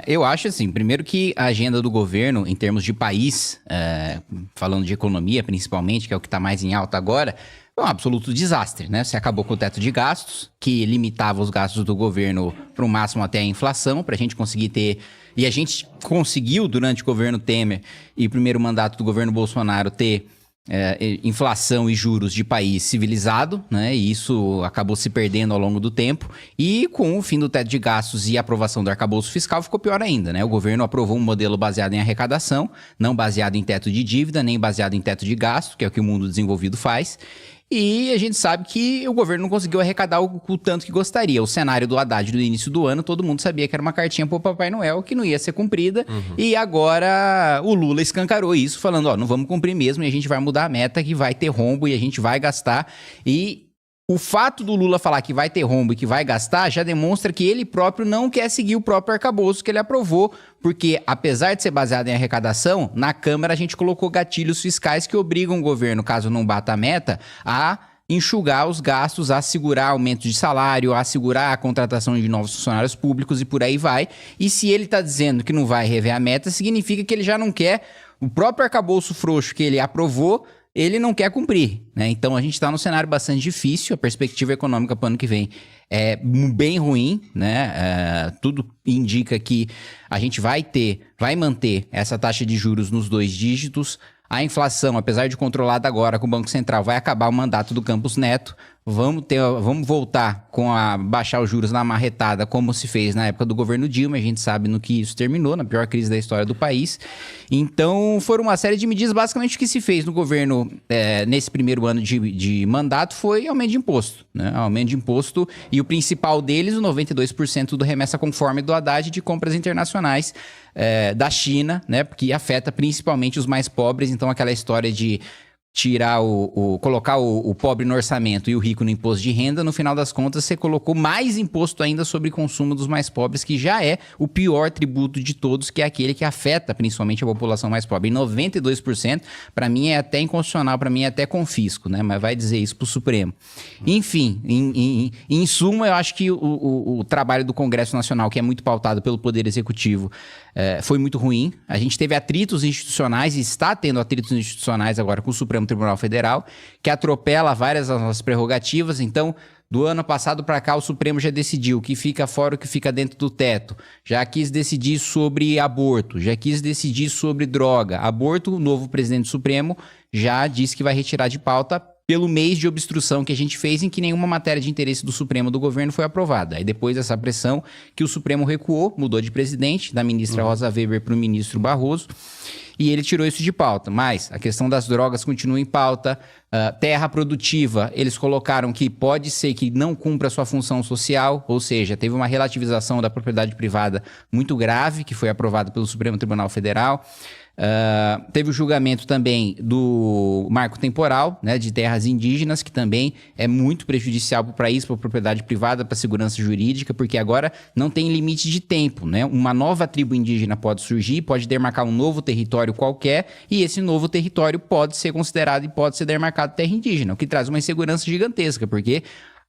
Eu acho assim, primeiro que a agenda do governo, em termos de país, falando de economia principalmente, que é o que está mais em alta agora, é um absoluto desastre, né? Você acabou com o teto de gastos, que limitava os gastos do governo para o máximo até a inflação, para a gente conseguir ter... E a gente conseguiu, durante o governo Temer e o primeiro mandato do governo Bolsonaro, ter inflação e juros de país civilizado, né? E isso acabou se perdendo ao longo do tempo. E com o fim do teto de gastos e a aprovação do arcabouço fiscal, ficou pior ainda, né? O governo aprovou um modelo baseado em arrecadação, não baseado em teto de dívida, nem baseado em teto de gasto, que é o que o mundo desenvolvido faz. E a gente sabe que o governo não conseguiu arrecadar o tanto que gostaria. O cenário do Haddad do início do ano, todo mundo sabia que era uma cartinha pro Papai Noel que não ia ser cumprida. E agora o Lula escancarou isso, falando, ó, não vamos cumprir mesmo e a gente vai mudar a meta, que vai ter rombo e a gente vai gastar. E o fato do Lula falar que vai ter rombo e que vai gastar já demonstra que ele próprio não quer seguir o próprio arcabouço que ele aprovou, porque apesar de ser baseado em arrecadação, na Câmara a gente colocou gatilhos fiscais que obrigam o governo, caso não bata a meta, a enxugar os gastos, a segurar aumento de salário, a segurar a contratação de novos funcionários públicos e por aí vai. E se ele está dizendo que não vai rever a meta, significa que ele já não quer o próprio arcabouço frouxo que ele aprovou, ele não quer cumprir, né? Então a gente está num cenário bastante difícil, a perspectiva econômica para o ano que vem é bem ruim, né? Tudo indica que a gente vai manter essa taxa de juros nos 2 dígitos. A inflação, apesar de controlada agora com o Banco Central, vai acabar o mandato do Campos Neto. Vamos voltar baixar os juros na marretada, como se fez na época do governo Dilma. A gente sabe no que isso terminou, na pior crise da história do país. Então, foram uma série de medidas. Basicamente, o que se fez no governo nesse primeiro ano de mandato foi aumento de imposto, né? Aumento de imposto, e o principal deles, o 92% do remessa conforme do Haddad de compras internacionais da China, né? Porque afeta principalmente os mais pobres. Então, aquela história de tirar colocar o pobre no orçamento e o rico no imposto de renda, no final das contas você colocou mais imposto ainda sobre o consumo dos mais pobres, que já é o pior tributo de todos, que é aquele que afeta principalmente a população mais pobre. E 92%, para mim é até inconstitucional, para mim é até confisco, né? Mas vai dizer isso pro Supremo. Enfim, em suma, eu acho que o trabalho do Congresso Nacional, que é muito pautado pelo Poder Executivo, foi muito ruim. A gente teve atritos institucionais e está tendo atritos institucionais agora com o Supremo Tribunal Federal, que atropela várias das nossas prerrogativas. Então, do ano passado para cá, o Supremo já decidiu o que fica fora, o que fica dentro do teto. Já quis decidir sobre aborto, já quis decidir sobre droga. Aborto, o novo presidente do Supremo já disse que vai retirar de pauta pelo mês de obstrução que a gente fez, em que nenhuma matéria de interesse do Supremo do governo foi aprovada. Aí depois dessa pressão que o Supremo recuou, mudou de presidente, da ministra Rosa Weber para o ministro Barroso, e ele tirou isso de pauta. Mas a questão das drogas continua em pauta. Terra produtiva, eles colocaram que pode ser que não cumpra a sua função social, ou seja, teve uma relativização da propriedade privada muito grave, que foi aprovada pelo Supremo Tribunal Federal. Teve o julgamento também do marco temporal, né, de terras indígenas, que também é muito prejudicial para o país, para a propriedade privada, para a segurança jurídica, porque agora não tem limite de tempo, né? Uma nova tribo indígena pode surgir, pode demarcar um novo território qualquer, e esse novo território pode ser considerado e pode ser demarcado terra indígena, o que traz uma insegurança gigantesca, porque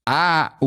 a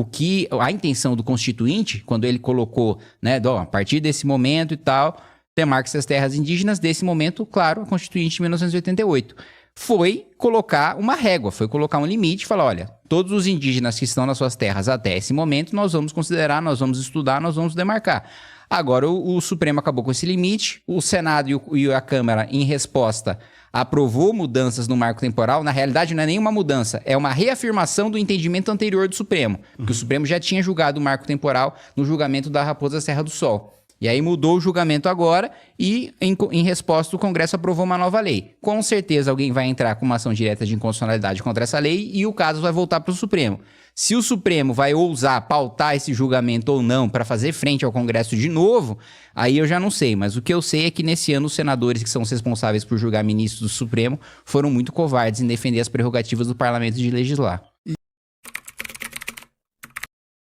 intenção do Constituinte, quando ele colocou, né, a partir desse momento e tal, demarca-se as terras indígenas. Desse momento, claro, a Constituinte de 1988 foi colocar uma régua, foi colocar um limite, falar, olha, todos os indígenas que estão nas suas terras até esse momento, nós vamos considerar, nós vamos estudar, nós vamos demarcar. Agora, o Supremo acabou com esse limite, o Senado e a Câmara, em resposta, aprovou mudanças no marco temporal. Na realidade, não é nenhuma mudança, é uma reafirmação do entendimento anterior do Supremo, porque o Supremo já tinha julgado o marco temporal no julgamento da Raposa Serra do Sol. E aí mudou o julgamento agora e, em resposta, o Congresso aprovou uma nova lei. Com certeza alguém vai entrar com uma ação direta de inconstitucionalidade contra essa lei e o caso vai voltar para o Supremo. Se o Supremo vai ousar pautar esse julgamento ou não para fazer frente ao Congresso de novo, aí eu já não sei. Mas o que eu sei é que nesse ano os senadores que são os responsáveis por julgar ministros do Supremo foram muito covardes em defender as prerrogativas do parlamento de legislar.